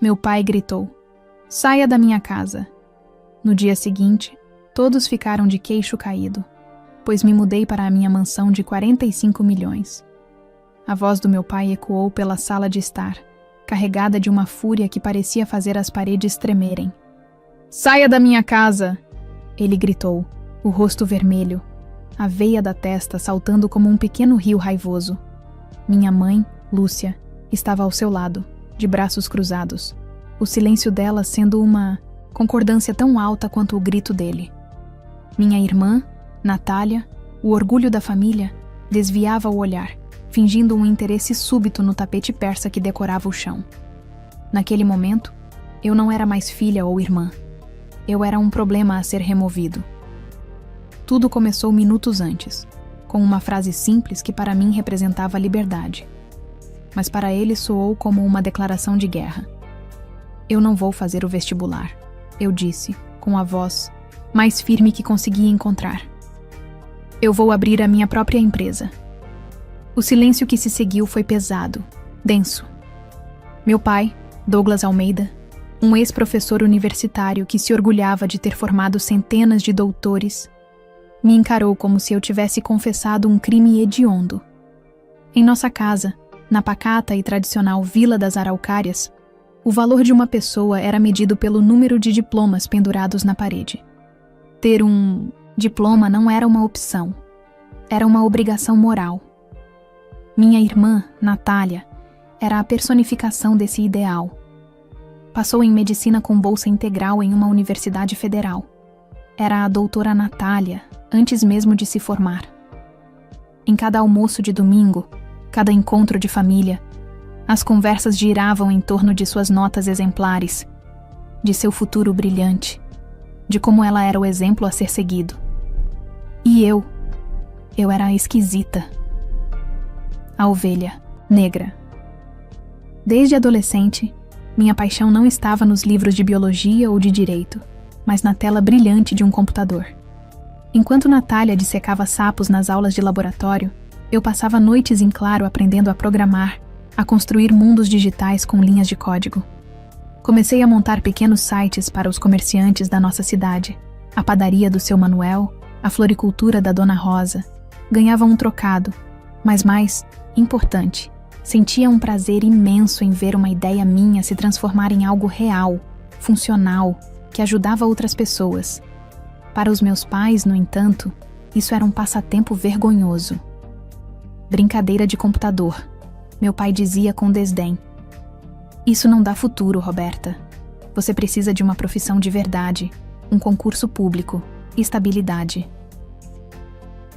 Meu pai gritou: "Saia da minha casa!" No dia seguinte, todos ficaram de queixo caído, pois me mudei para a minha mansão de 45 milhões. A voz do meu pai ecoou pela sala de estar, carregada de uma fúria que parecia fazer as paredes tremerem. "Saia da minha casa!" Ele gritou, o rosto vermelho, a veia da testa saltando como um pequeno rio raivoso. Minha mãe, Lúcia, estava ao seu lado, de braços cruzados, o silêncio dela sendo uma concordância tão alta quanto o grito dele. Minha irmã, Natália, o orgulho da família, desviava o olhar, fingindo um interesse súbito no tapete persa que decorava o chão. Naquele momento, eu não era mais filha ou irmã. Eu era um problema a ser removido. Tudo começou minutos antes, com uma frase simples que para mim representava liberdade. Mas para ele soou como uma declaração de guerra. "Eu não vou fazer o vestibular", eu disse, com a voz mais firme que conseguia encontrar. "Eu vou abrir a minha própria empresa." O silêncio que se seguiu foi pesado, denso. Meu pai, Douglas Almeida, um ex-professor universitário que se orgulhava de ter formado centenas de doutores, me encarou como se eu tivesse confessado um crime hediondo. Em nossa casa, na pacata e tradicional Vila das Araucárias, o valor de uma pessoa era medido pelo número de diplomas pendurados na parede. Ter um diploma não era uma opção, era uma obrigação moral. Minha irmã, Natália, era a personificação desse ideal. Passou em medicina com bolsa integral em uma universidade federal. Era a doutora Natália, antes mesmo de se formar. Em cada almoço de domingo, cada encontro de família, as conversas giravam em torno de suas notas exemplares, de seu futuro brilhante, de como ela era o exemplo a ser seguido. E eu era a esquisita. A ovelha, negra. Desde adolescente, minha paixão não estava nos livros de biologia ou de direito, mas na tela brilhante de um computador. Enquanto Natália dissecava sapos nas aulas de laboratório, eu passava noites em claro aprendendo a programar, a construir mundos digitais com linhas de código. Comecei a montar pequenos sites para os comerciantes da nossa cidade, a padaria do seu Manuel, a floricultura da Dona Rosa. Ganhava um trocado, mas mais importante, sentia um prazer imenso em ver uma ideia minha se transformar em algo real, funcional, que ajudava outras pessoas. Para os meus pais, no entanto, isso era um passatempo vergonhoso. Brincadeira de computador, meu pai dizia com desdém. "Isso não dá futuro, Roberta. Você precisa de uma profissão de verdade, um concurso público, estabilidade."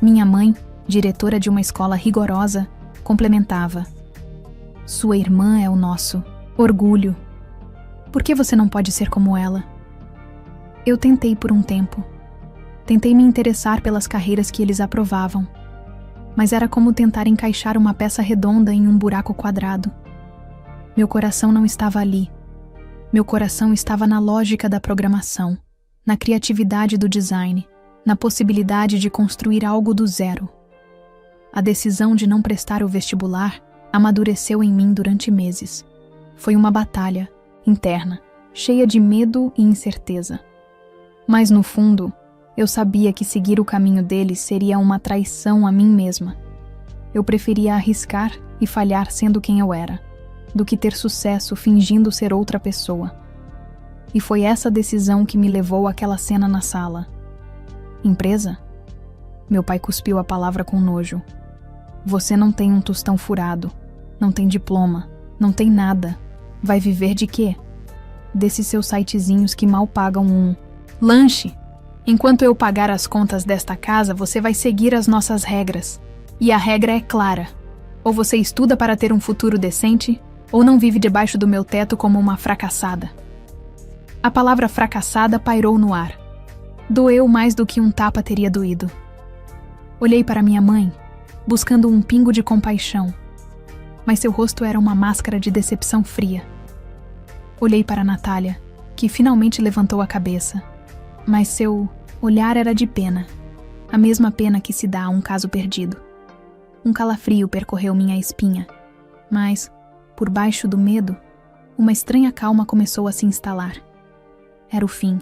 Minha mãe, diretora de uma escola rigorosa, complementava: "Sua irmã é o nosso orgulho. Por que você não pode ser como ela?" Eu tentei por um tempo. Tentei me interessar pelas carreiras que eles aprovavam. Mas era como tentar encaixar uma peça redonda em um buraco quadrado. Meu coração não estava ali. Meu coração estava na lógica da programação, na criatividade do design, na possibilidade de construir algo do zero. A decisão de não prestar o vestibular amadureceu em mim durante meses. Foi uma batalha interna, cheia de medo e incerteza. Mas no fundo, eu sabia que seguir o caminho deles seria uma traição a mim mesma. Eu preferia arriscar e falhar sendo quem eu era, do que ter sucesso fingindo ser outra pessoa. E foi essa decisão que me levou àquela cena na sala. "Empresa?" Meu pai cuspiu a palavra com nojo. "Você não tem um tostão furado, não tem diploma, não tem nada. Vai viver de quê? Desses seus sitezinhos que mal pagam um lanche. Enquanto eu pagar as contas desta casa, você vai seguir as nossas regras. E a regra é clara. Ou você estuda para ter um futuro decente, ou não vive debaixo do meu teto como uma fracassada." A palavra fracassada pairou no ar. Doeu mais do que um tapa teria doído. Olhei para minha mãe, buscando um pingo de compaixão, mas seu rosto era uma máscara de decepção fria. Olhei para Natália, que finalmente levantou a cabeça, mas seu olhar era de pena, a mesma pena que se dá a um caso perdido. Um calafrio percorreu minha espinha, mas, por baixo do medo, uma estranha calma começou a se instalar. Era o fim.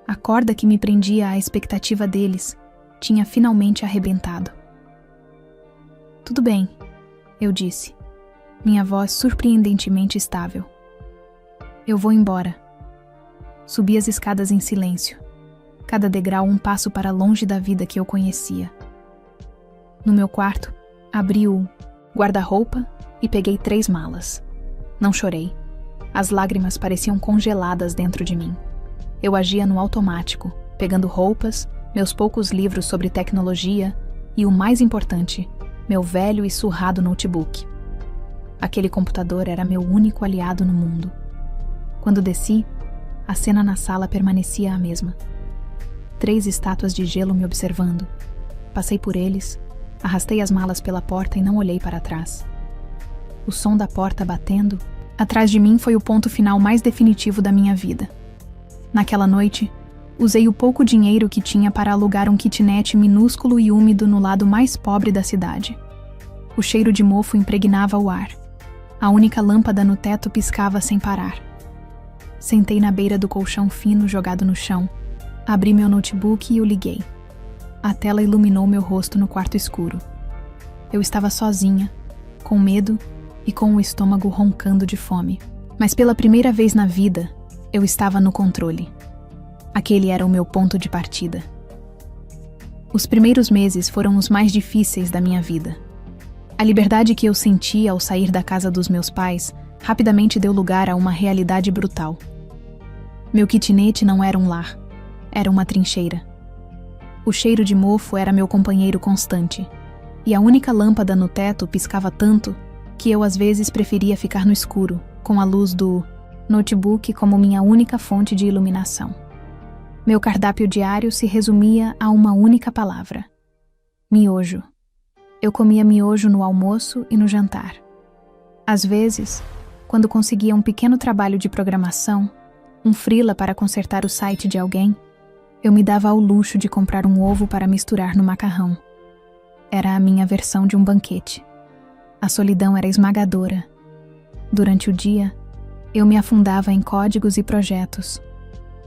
A corda que me prendia à expectativa deles tinha finalmente arrebentado. Tudo bem, eu disse, minha voz surpreendentemente estável. Eu vou embora. Subi as escadas em silêncio, cada degrau um passo para longe da vida que eu conhecia. No meu quarto, abri o guarda-roupa e peguei 3 malas. Não chorei. As lágrimas pareciam congeladas dentro de mim. Eu agia no automático, pegando roupas, meus poucos livros sobre tecnologia e, o mais importante, meu velho e surrado notebook. Aquele computador era meu único aliado no mundo. Quando desci, a cena na sala permanecia a mesma. 3 estátuas de gelo me observando. Passei por eles, arrastei as malas pela porta e não olhei para trás. O som da porta batendo atrás de mim foi o ponto final mais definitivo da minha vida. Naquela noite, usei o pouco dinheiro que tinha para alugar um kitnet minúsculo e úmido no lado mais pobre da cidade. O cheiro de mofo impregnava o ar. A única lâmpada no teto piscava sem parar. Sentei na beira do colchão fino jogado no chão, abri meu notebook e o liguei. A tela iluminou meu rosto no quarto escuro. Eu estava sozinha, com medo e com o estômago roncando de fome. Mas pela primeira vez na vida, eu estava no controle. Aquele era o meu ponto de partida. Os primeiros meses foram os mais difíceis da minha vida. A liberdade que eu sentia ao sair da casa dos meus pais rapidamente deu lugar a uma realidade brutal. Meu kitnet não era um lar, era uma trincheira. O cheiro de mofo era meu companheiro constante, e a única lâmpada no teto piscava tanto que eu às vezes preferia ficar no escuro, com a luz do notebook como minha única fonte de iluminação. Meu cardápio diário se resumia a uma única palavra: miojo. Eu comia miojo no almoço e no jantar. Às vezes, quando conseguia um pequeno trabalho de programação, um freela para consertar o site de alguém, eu me dava ao luxo de comprar um ovo para misturar no macarrão. Era a minha versão de um banquete. A solidão era esmagadora. Durante o dia, eu me afundava em códigos e projetos.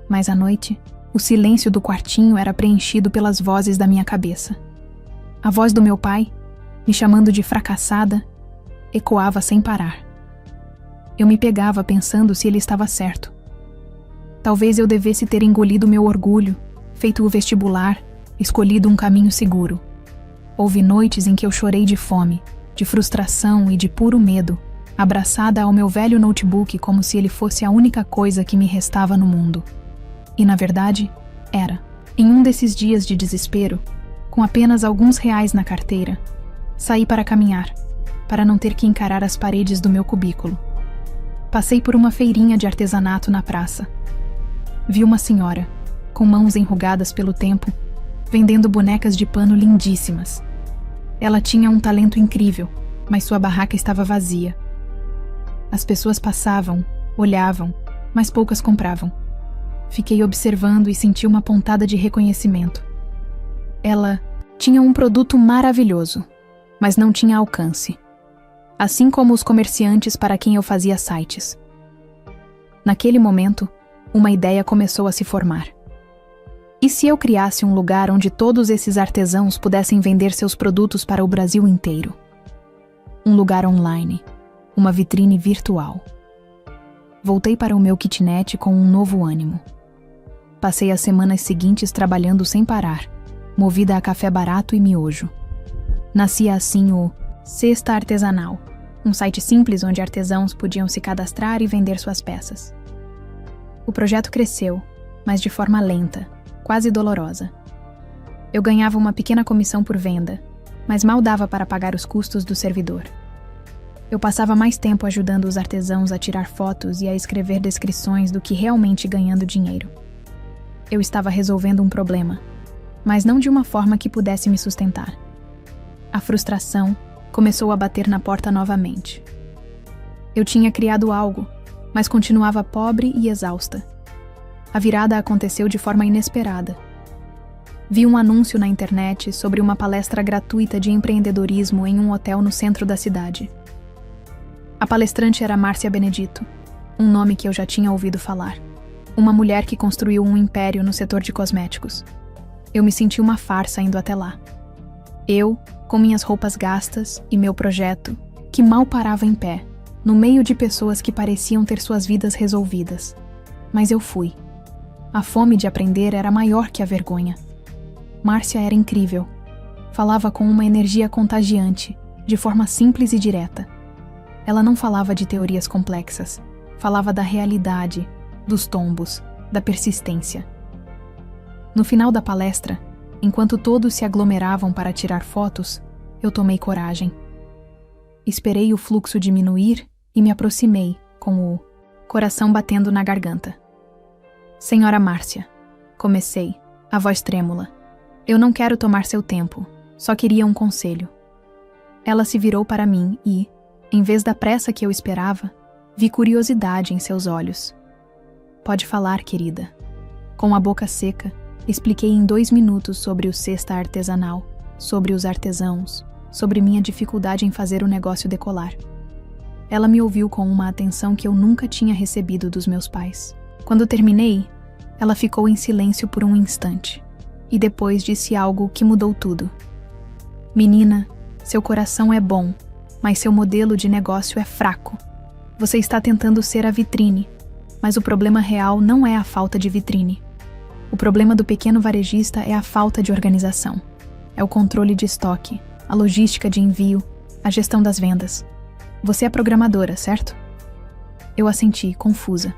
Mas à noite, o silêncio do quartinho era preenchido pelas vozes da minha cabeça. A voz do meu pai, me chamando de fracassada, ecoava sem parar. Eu me pegava pensando se ele estava certo. Talvez eu devesse ter engolido meu orgulho, feito o vestibular, escolhido um caminho seguro. Houve noites em que eu chorei de fome, de frustração e de puro medo, abraçada ao meu velho notebook como se ele fosse a única coisa que me restava no mundo. E, na verdade, era. Em um desses dias de desespero, com apenas alguns reais na carteira, saí para caminhar, para não ter que encarar as paredes do meu cubículo. Passei por uma feirinha de artesanato na praça. Vi uma senhora, com mãos enrugadas pelo tempo, vendendo bonecas de pano lindíssimas. Ela tinha um talento incrível, mas sua barraca estava vazia. As pessoas passavam, olhavam, mas poucas compravam. Fiquei observando e senti uma pontada de reconhecimento. Ela tinha um produto maravilhoso, mas não tinha alcance. Assim como os comerciantes para quem eu fazia sites. Naquele momento, uma ideia começou a se formar. E se eu criasse um lugar onde todos esses artesãos pudessem vender seus produtos para o Brasil inteiro? Um lugar online, uma vitrine virtual. Voltei para o meu kitnet com um novo ânimo. Passei as semanas seguintes trabalhando sem parar, movida a café barato e miojo. Nascia assim o Cesta Artesanal, um site simples onde artesãos podiam se cadastrar e vender suas peças. O projeto cresceu, mas de forma lenta, quase dolorosa. Eu ganhava uma pequena comissão por venda, mas mal dava para pagar os custos do servidor. Eu passava mais tempo ajudando os artesãos a tirar fotos e a escrever descrições do que realmente ganhando dinheiro. Eu estava resolvendo um problema, mas não de uma forma que pudesse me sustentar. A frustração começou a bater na porta novamente. Eu tinha criado algo, mas continuava pobre e exausta. A virada aconteceu de forma inesperada. Vi um anúncio na internet sobre uma palestra gratuita de empreendedorismo em um hotel no centro da cidade. A palestrante era Márcia Benedito, um nome que eu já tinha ouvido falar. Uma mulher que construiu um império no setor de cosméticos. Eu me senti uma farsa indo até lá. Eu, com minhas roupas gastas e meu projeto, que mal parava em pé, no meio de pessoas que pareciam ter suas vidas resolvidas. Mas eu fui. A fome de aprender era maior que a vergonha. Márcia era incrível. Falava com uma energia contagiante, de forma simples e direta. Ela não falava de teorias complexas. Falava da realidade, dos tombos, da persistência. No final da palestra, enquanto todos se aglomeravam para tirar fotos, eu tomei coragem. Esperei o fluxo diminuir e me aproximei, com o coração batendo na garganta. Senhora Márcia, comecei, a voz trêmula. Eu não quero tomar seu tempo, só queria um conselho. Ela se virou para mim e, em vez da pressa que eu esperava, vi curiosidade em seus olhos. Pode falar, querida. Com a boca seca, expliquei em 2 minutos sobre o cesta artesanal, sobre os artesãos, sobre minha dificuldade em fazer o negócio decolar. Ela me ouviu com uma atenção que eu nunca tinha recebido dos meus pais. Quando terminei, ela ficou em silêncio por um instante, e depois disse algo que mudou tudo. Menina, seu coração é bom, mas seu modelo de negócio é fraco. Você está tentando ser a vitrine, mas o problema real não é a falta de vitrine. O problema do pequeno varejista é a falta de organização. É o controle de estoque, a logística de envio, a gestão das vendas. Você é programadora, certo? Eu assenti, confusa.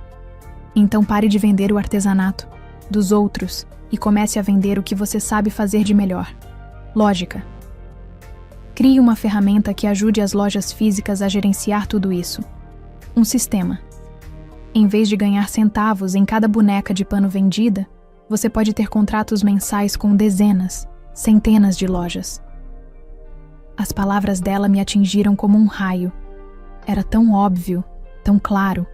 Então pare de vender o artesanato dos outros e comece a vender o que você sabe fazer de melhor. Lógica. Crie uma ferramenta que ajude as lojas físicas a gerenciar tudo isso. Um sistema. Em vez de ganhar centavos em cada boneca de pano vendida, você pode ter contratos mensais com dezenas, centenas de lojas. As palavras dela me atingiram como um raio. Era tão óbvio, tão claro,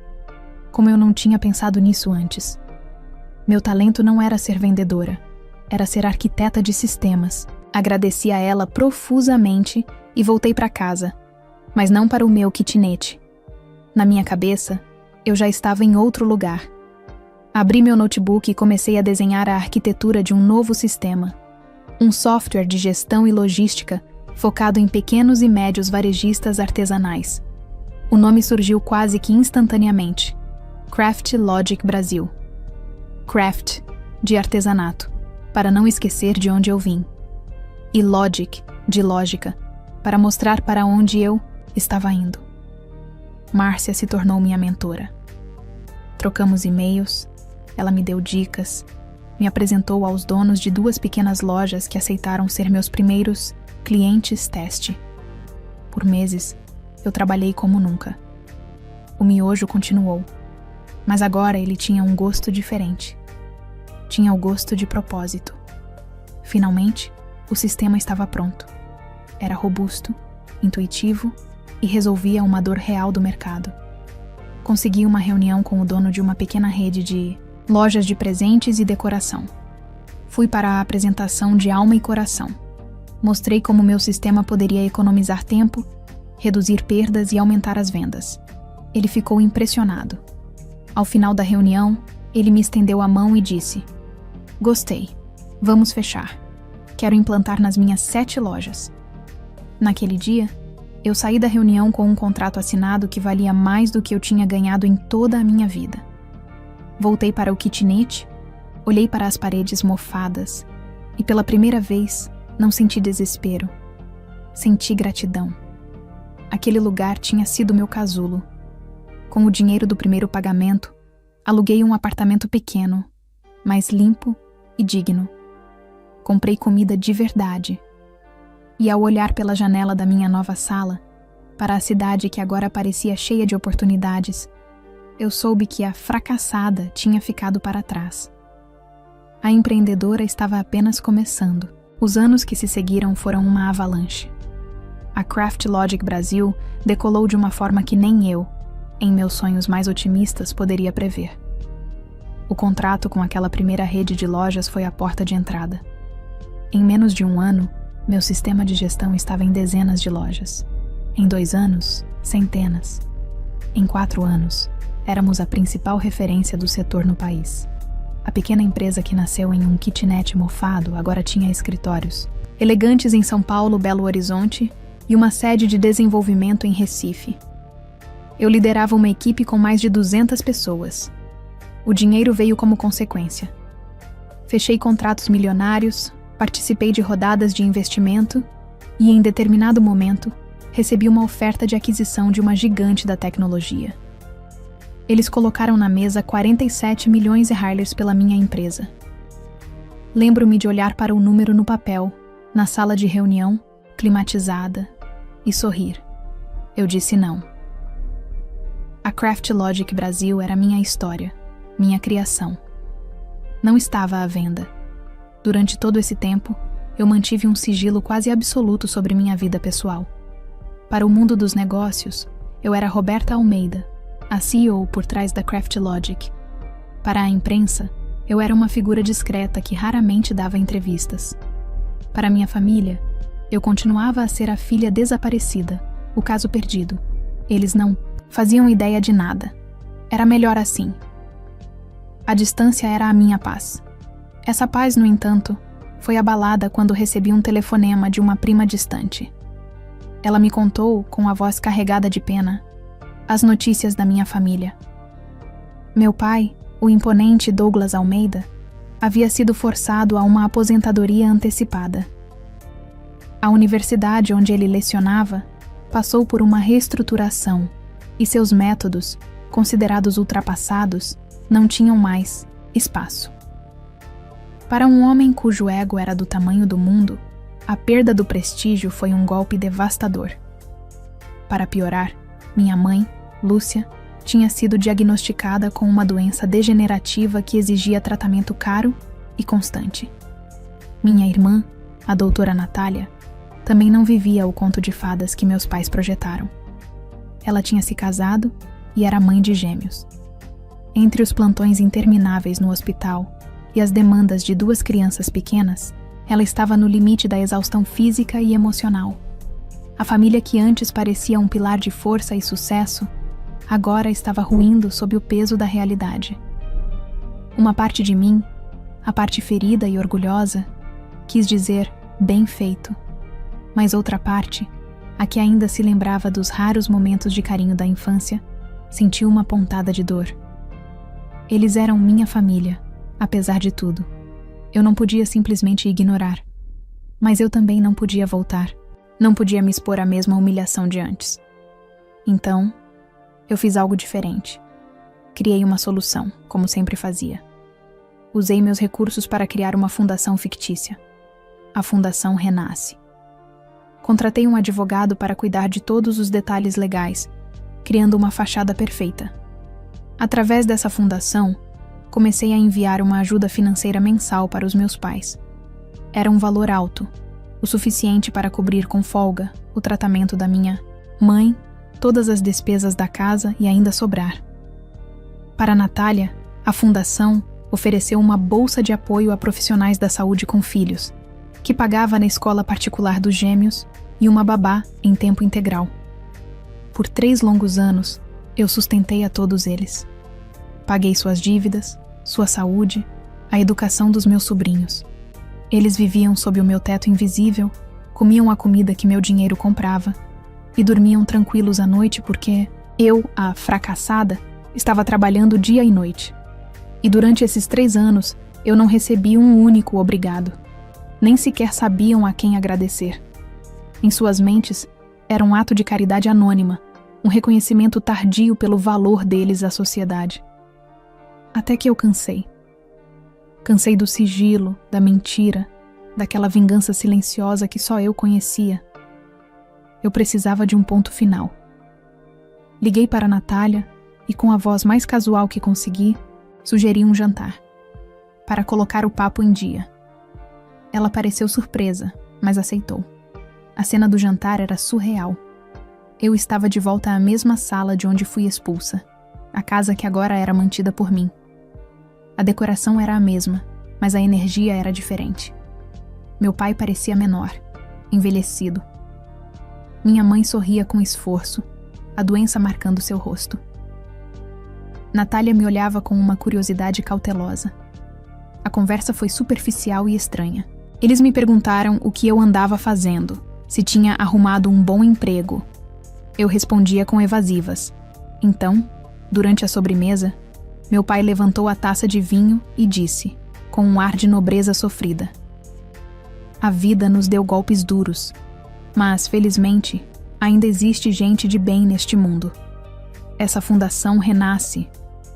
como eu não tinha pensado nisso antes. Meu talento não era ser vendedora, era ser arquiteta de sistemas. Agradeci a ela profusamente e voltei para casa, mas não para o meu kitnet. Na minha cabeça, eu já estava em outro lugar. Abri meu notebook e comecei a desenhar a arquitetura de um novo sistema. Um software de gestão e logística focado em pequenos e médios varejistas artesanais. O nome surgiu quase que instantaneamente. Craft Logic Brasil. Craft, de artesanato, para não esquecer de onde eu vim. E Logic, de lógica, para mostrar para onde eu estava indo. Márcia se tornou minha mentora. Trocamos e-mails, ela me deu dicas, me apresentou aos donos de 2 pequenas lojas que aceitaram ser meus primeiros clientes teste. Por meses, eu trabalhei como nunca. O miojo continuou, mas agora ele tinha um gosto diferente. Tinha o gosto de propósito. Finalmente, o sistema estava pronto. Era robusto, intuitivo e resolvia uma dor real do mercado. Consegui uma reunião com o dono de uma pequena rede de lojas de presentes e decoração. Fui para a apresentação de alma e coração. Mostrei como meu sistema poderia economizar tempo, reduzir perdas e aumentar as vendas. Ele ficou impressionado. Ao final da reunião, ele me estendeu a mão e disse: "Gostei. Vamos fechar. Quero implantar nas minhas 7 lojas." Naquele dia, eu saí da reunião com um contrato assinado que valia mais do que eu tinha ganhado em toda a minha vida. Voltei para o kitnet, olhei para as paredes mofadas e, pela primeira vez, não senti desespero. Senti gratidão. Aquele lugar tinha sido meu casulo. Com o dinheiro do primeiro pagamento, aluguei um apartamento pequeno, mas limpo e digno. Comprei comida de verdade. E ao olhar pela janela da minha nova sala, para a cidade que agora parecia cheia de oportunidades, eu soube que a fracassada tinha ficado para trás. A empreendedora estava apenas começando. Os anos que se seguiram foram uma avalanche. A Craft Logic Brasil decolou de uma forma que nem eu, em meus sonhos mais otimistas, poderia prever. O contrato com aquela primeira rede de lojas foi a porta de entrada. Em menos de 1 ano, meu sistema de gestão estava em dezenas de lojas. Em 2 anos, centenas. Em 4 anos, éramos a principal referência do setor no país. A pequena empresa que nasceu em um kitnet mofado agora tinha escritórios elegantes em São Paulo, Belo Horizonte e uma sede de desenvolvimento em Recife. Eu liderava uma equipe com mais de 200 pessoas. O dinheiro veio como consequência. Fechei contratos milionários, participei de rodadas de investimento e, em determinado momento, recebi uma oferta de aquisição de uma gigante da tecnologia. Eles colocaram na mesa 47 milhões de Harleys pela minha empresa. Lembro-me de olhar para o número no papel, na sala de reunião, climatizada, e sorrir. Eu disse não. A CraftLogic Brasil era minha história, minha criação. Não estava à venda. Durante todo esse tempo, eu mantive um sigilo quase absoluto sobre minha vida pessoal. Para o mundo dos negócios, eu era Roberta Almeida, a CEO por trás da CraftLogic. Para a imprensa, eu era uma figura discreta que raramente dava entrevistas. Para minha família, eu continuava a ser a filha desaparecida, o caso perdido. Eles não faziam ideia de nada. Era melhor assim. A distância era a minha paz. Essa paz, no entanto, foi abalada quando recebi um telefonema de uma prima distante. Ela me contou, com a voz carregada de pena, as notícias da minha família. Meu pai, o imponente Douglas Almeida, havia sido forçado a uma aposentadoria antecipada. A universidade onde ele lecionava passou por uma reestruturação e seus métodos, considerados ultrapassados, não tinham mais espaço. Para um homem cujo ego era do tamanho do mundo, a perda do prestígio foi um golpe devastador. Para piorar, minha mãe, Lúcia, tinha sido diagnosticada com uma doença degenerativa que exigia tratamento caro e constante. Minha irmã, a doutora Natália, também não vivia o conto de fadas que meus pais projetaram. Ela tinha se casado e era mãe de gêmeos. Entre os plantões intermináveis no hospital e as demandas de 2 crianças pequenas, ela estava no limite da exaustão física e emocional. A família que antes parecia um pilar de força e sucesso, agora estava ruindo sob o peso da realidade. Uma parte de mim, a parte ferida e orgulhosa, quis dizer bem feito, mas outra parte, a que ainda se lembrava dos raros momentos de carinho da infância, sentiu uma pontada de dor. Eles eram minha família, apesar de tudo. Eu não podia simplesmente ignorar, mas eu também não podia voltar. Não podia me expor à mesma humilhação de antes. Então, eu fiz algo diferente. Criei uma solução, como sempre fazia. Usei meus recursos para criar uma fundação fictícia. A Fundação Renasce. Contratei um advogado para cuidar de todos os detalhes legais, criando uma fachada perfeita. Através dessa fundação, comecei a enviar uma ajuda financeira mensal para os meus pais. Era um valor alto, o suficiente para cobrir com folga o tratamento da minha mãe, todas as despesas da casa e ainda sobrar. Para Natália, a fundação ofereceu uma bolsa de apoio a profissionais da saúde com filhos, que pagava na escola particular dos gêmeos e uma babá em tempo integral. Por 3 longos anos, eu sustentei a todos eles. Paguei suas dívidas, sua saúde, a educação dos meus sobrinhos. Eles viviam sob o meu teto invisível, comiam a comida que meu dinheiro comprava e dormiam tranquilos à noite porque eu, a fracassada, estava trabalhando dia e noite. E durante esses 3 anos, eu não recebi um único obrigado. Nem sequer sabiam a quem agradecer. Em suas mentes, era um ato de caridade anônima, um reconhecimento tardio pelo valor deles à sociedade. Até que eu cansei. Cansei do sigilo, da mentira, daquela vingança silenciosa que só eu conhecia. Eu precisava de um ponto final. Liguei para Natália e, com a voz mais casual que consegui, sugeri um jantar, para colocar o papo em dia. Ela pareceu surpresa, mas aceitou. A cena do jantar era surreal. Eu estava de volta à mesma sala de onde fui expulsa, a casa que agora era mantida por mim. A decoração era a mesma, mas a energia era diferente. Meu pai parecia menor, envelhecido. Minha mãe sorria com esforço, a doença marcando seu rosto. Natália me olhava com uma curiosidade cautelosa. A conversa foi superficial e estranha. Eles me perguntaram o que eu andava fazendo, se tinha arrumado um bom emprego. Eu respondia com evasivas. Então, durante a sobremesa, meu pai levantou a taça de vinho e disse, com um ar de nobreza sofrida: "A vida nos deu golpes duros, mas, felizmente, ainda existe gente de bem neste mundo. Essa fundação renasce.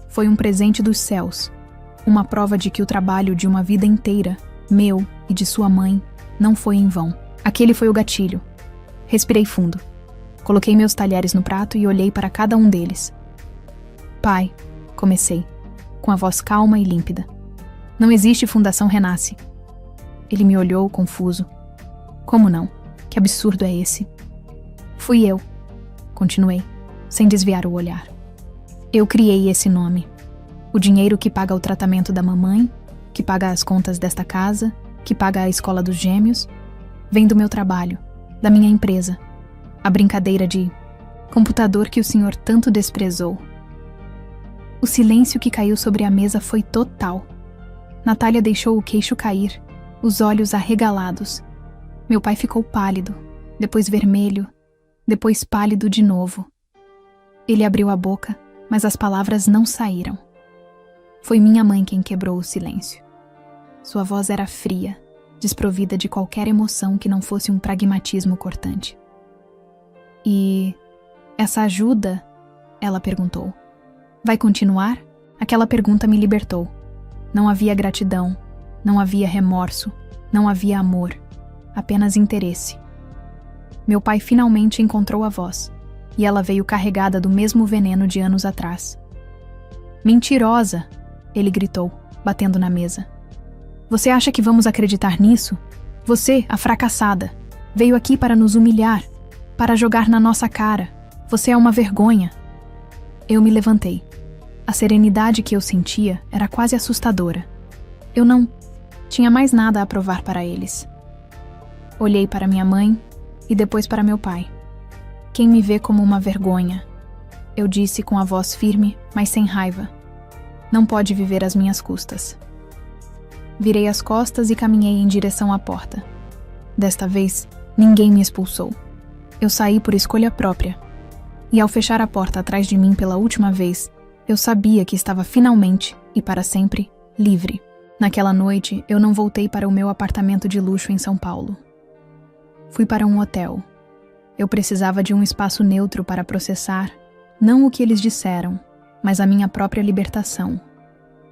Foi um presente dos céus, uma prova de que o trabalho de uma vida inteira, meu e de sua mãe, não foi em vão." Aquele foi o gatilho. Respirei fundo. Coloquei meus talheres no prato e olhei para cada um deles. "Pai", comecei, com a voz calma e límpida, "não existe Fundação Renasce." Ele me olhou confuso. "Como não? Que absurdo é esse?" "Fui eu", continuei, sem desviar o olhar. "Eu criei esse nome. O dinheiro que paga o tratamento da mamãe, que paga as contas desta casa, que paga a escola dos gêmeos, vem do meu trabalho, da minha empresa. A brincadeira de computador que o senhor tanto desprezou." O silêncio que caiu sobre a mesa foi total. Natália deixou o queixo cair, os olhos arregalados. Meu pai ficou pálido, depois vermelho, depois pálido de novo. Ele abriu a boca, mas as palavras não saíram. Foi minha mãe quem quebrou o silêncio. Sua voz era fria, desprovida de qualquer emoção que não fosse um pragmatismo cortante. "E essa ajuda?" ela perguntou. "Vai continuar?" Aquela pergunta me libertou. Não havia gratidão, não havia remorso, não havia amor, apenas interesse. Meu pai finalmente encontrou a voz, e ela veio carregada do mesmo veneno de anos atrás. "Mentirosa!" ele gritou, batendo na mesa. "Você acha que vamos acreditar nisso? Você, a fracassada, veio aqui para nos humilhar, para jogar na nossa cara. Você é uma vergonha." Eu me levantei. A serenidade que eu sentia era quase assustadora. Eu não tinha mais nada a provar para eles. Olhei para minha mãe e depois para meu pai. "Quem me vê como uma vergonha?" eu disse com a voz firme, mas sem raiva. "Não pode viver às minhas custas." Virei as costas e caminhei em direção à porta. Desta vez, ninguém me expulsou. Eu saí por escolha própria. E ao fechar a porta atrás de mim pela última vez, eu sabia que estava finalmente, e para sempre, livre. Naquela noite, eu não voltei para o meu apartamento de luxo em São Paulo. Fui para um hotel. Eu precisava de um espaço neutro para processar, não o que eles disseram, mas a minha própria libertação.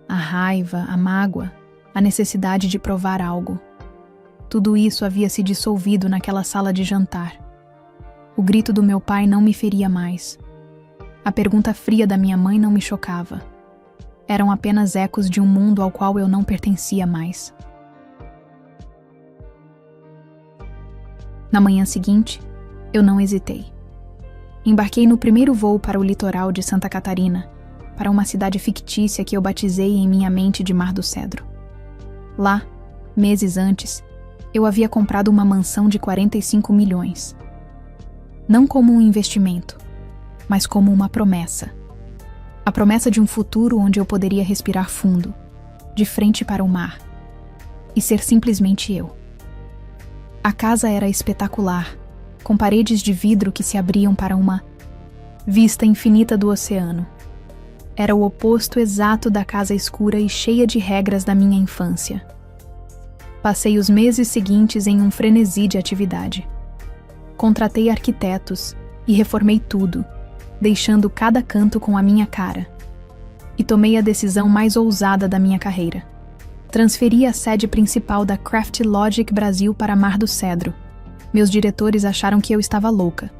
A raiva, a mágoa, a necessidade de provar algo. Tudo isso havia se dissolvido naquela sala de jantar. O grito do meu pai não me feria mais. A pergunta fria da minha mãe não me chocava. Eram apenas ecos de um mundo ao qual eu não pertencia mais. Na manhã seguinte, eu não hesitei. Embarquei no primeiro voo para o litoral de Santa Catarina, para uma cidade fictícia que eu batizei em minha mente de Mar do Cedro. Lá, meses antes, eu havia comprado uma mansão de 45 milhões. Não como um investimento, mas como uma promessa. A promessa de um futuro onde eu poderia respirar fundo, de frente para o mar, e ser simplesmente eu. A casa era espetacular, com paredes de vidro que se abriam para uma vista infinita do oceano. Era o oposto exato da casa escura e cheia de regras da minha infância. Passei os meses seguintes em um frenesi de atividade. Contratei arquitetos e reformei tudo, deixando cada canto com a minha cara. E tomei a decisão mais ousada da minha carreira. Transferi a sede principal da Craft Logic Brasil para Mar do Cedro. Meus diretores acharam que eu estava louca,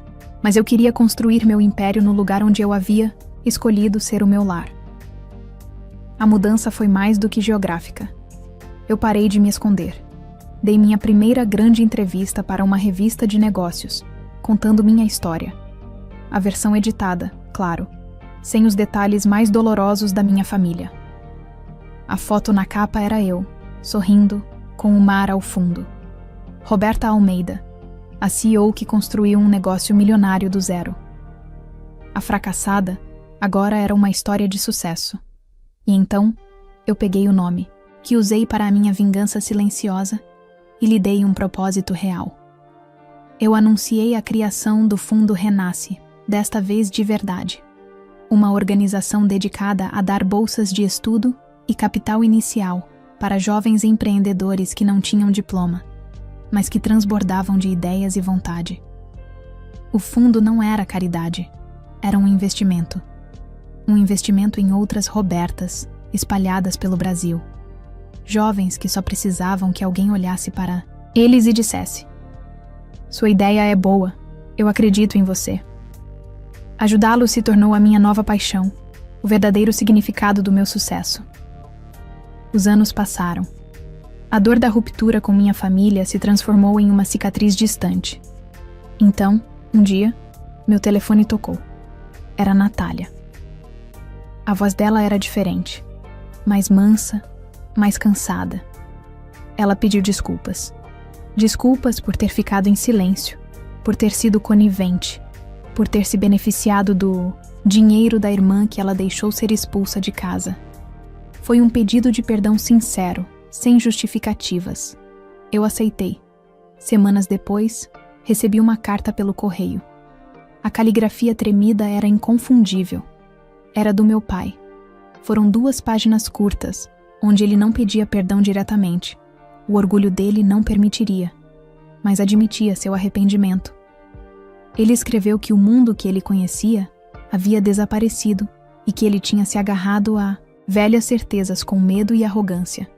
mas eu queria construir meu império no lugar onde eu havia escolhido ser o meu lar. A mudança foi mais do que geográfica. Eu parei de me esconder. Dei minha primeira grande entrevista para uma revista de negócios, contando minha história. A versão editada, claro, sem os detalhes mais dolorosos da minha família. A foto na capa era eu, sorrindo, com o mar ao fundo. Roberta Almeida, a CEO que construiu um negócio milionário do zero. A fracassada agora era uma história de sucesso. E então, eu peguei o nome, que usei para a minha vingança silenciosa, e lhe dei um propósito real. Eu anunciei a criação do Fundo Renasce, desta vez de verdade. Uma organização dedicada a dar bolsas de estudo e capital inicial para jovens empreendedores que não tinham diploma, mas que transbordavam de ideias e vontade. O fundo não era caridade, era um investimento. Um investimento em outras Robertas, espalhadas pelo Brasil. Jovens que só precisavam que alguém olhasse para eles e dissesse: "Sua ideia é boa, eu acredito em você." Ajudá-los se tornou a minha nova paixão, o verdadeiro significado do meu sucesso. Os anos passaram. A dor da ruptura com minha família se transformou em uma cicatriz distante. Então, um dia, meu telefone tocou. Era Natália. A voz dela era diferente, mais mansa, mais cansada. Ela pediu desculpas. Desculpas por ter ficado em silêncio, por ter sido conivente, por ter se beneficiado do dinheiro da irmã que ela deixou ser expulsa de casa. Foi um pedido de perdão sincero, sem justificativas. Eu aceitei. Semanas depois, recebi uma carta pelo correio. A caligrafia tremida era inconfundível. Era do meu pai. Foram 2 páginas curtas, onde ele não pedia perdão diretamente. O orgulho dele não permitiria, mas admitia seu arrependimento. Ele escreveu que o mundo que ele conhecia havia desaparecido e que ele tinha se agarrado a velhas certezas com medo e arrogância.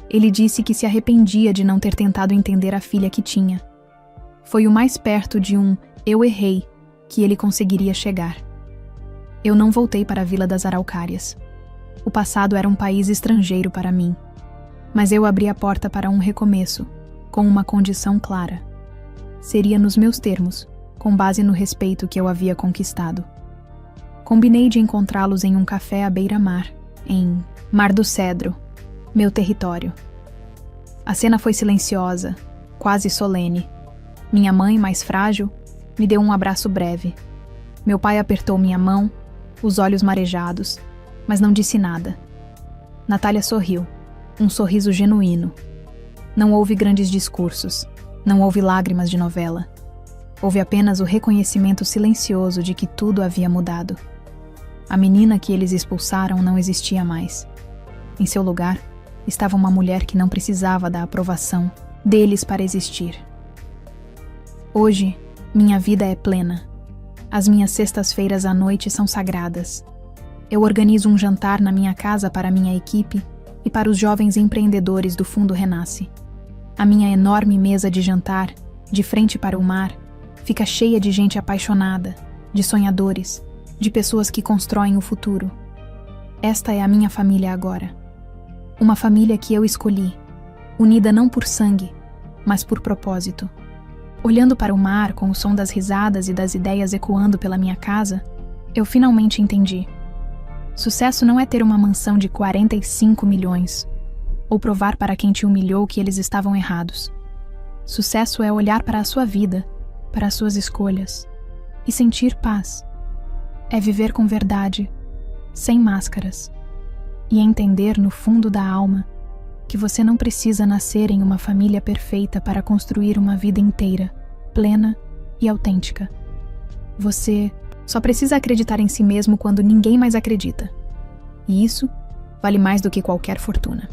Ele disse que se arrependia de não ter tentado entender a filha que tinha. Foi o mais perto de um "eu errei" que ele conseguiria chegar. Eu não voltei para a Vila das Araucárias. O passado era um país estrangeiro para mim. Mas eu abri a porta para um recomeço, com uma condição clara. Seria nos meus termos, com base no respeito que eu havia conquistado. Combinei de encontrá-los em um café à beira-mar, em Mar do Cedro, meu território. A cena foi silenciosa, quase solene. Minha mãe, mais frágil, me deu um abraço breve. Meu pai apertou minha mão, os olhos marejados, mas não disse nada. Natália sorriu, um sorriso genuíno. Não houve grandes discursos, não houve lágrimas de novela. Houve apenas o reconhecimento silencioso de que tudo havia mudado. A menina que eles expulsaram não existia mais. Em seu lugar, estava uma mulher que não precisava da aprovação deles para existir. Hoje, minha vida é plena. As minhas sextas-feiras à noite são sagradas. Eu organizo um jantar na minha casa para minha equipe e para os jovens empreendedores do Fundo Renasce. A minha enorme mesa de jantar, de frente para o mar, fica cheia de gente apaixonada, de sonhadores, de pessoas que constroem o futuro. Esta é a minha família agora. Uma família que eu escolhi, unida não por sangue, mas por propósito. Olhando para o mar com o som das risadas e das ideias ecoando pela minha casa, eu finalmente entendi. Sucesso não é ter uma mansão de 45 milhões, ou provar para quem te humilhou que eles estavam errados. Sucesso é olhar para a sua vida, para as suas escolhas, e sentir paz. É viver com verdade, sem máscaras, e entender no fundo da alma que você não precisa nascer em uma família perfeita para construir uma vida inteira, plena e autêntica. Você só precisa acreditar em si mesmo quando ninguém mais acredita. E isso vale mais do que qualquer fortuna.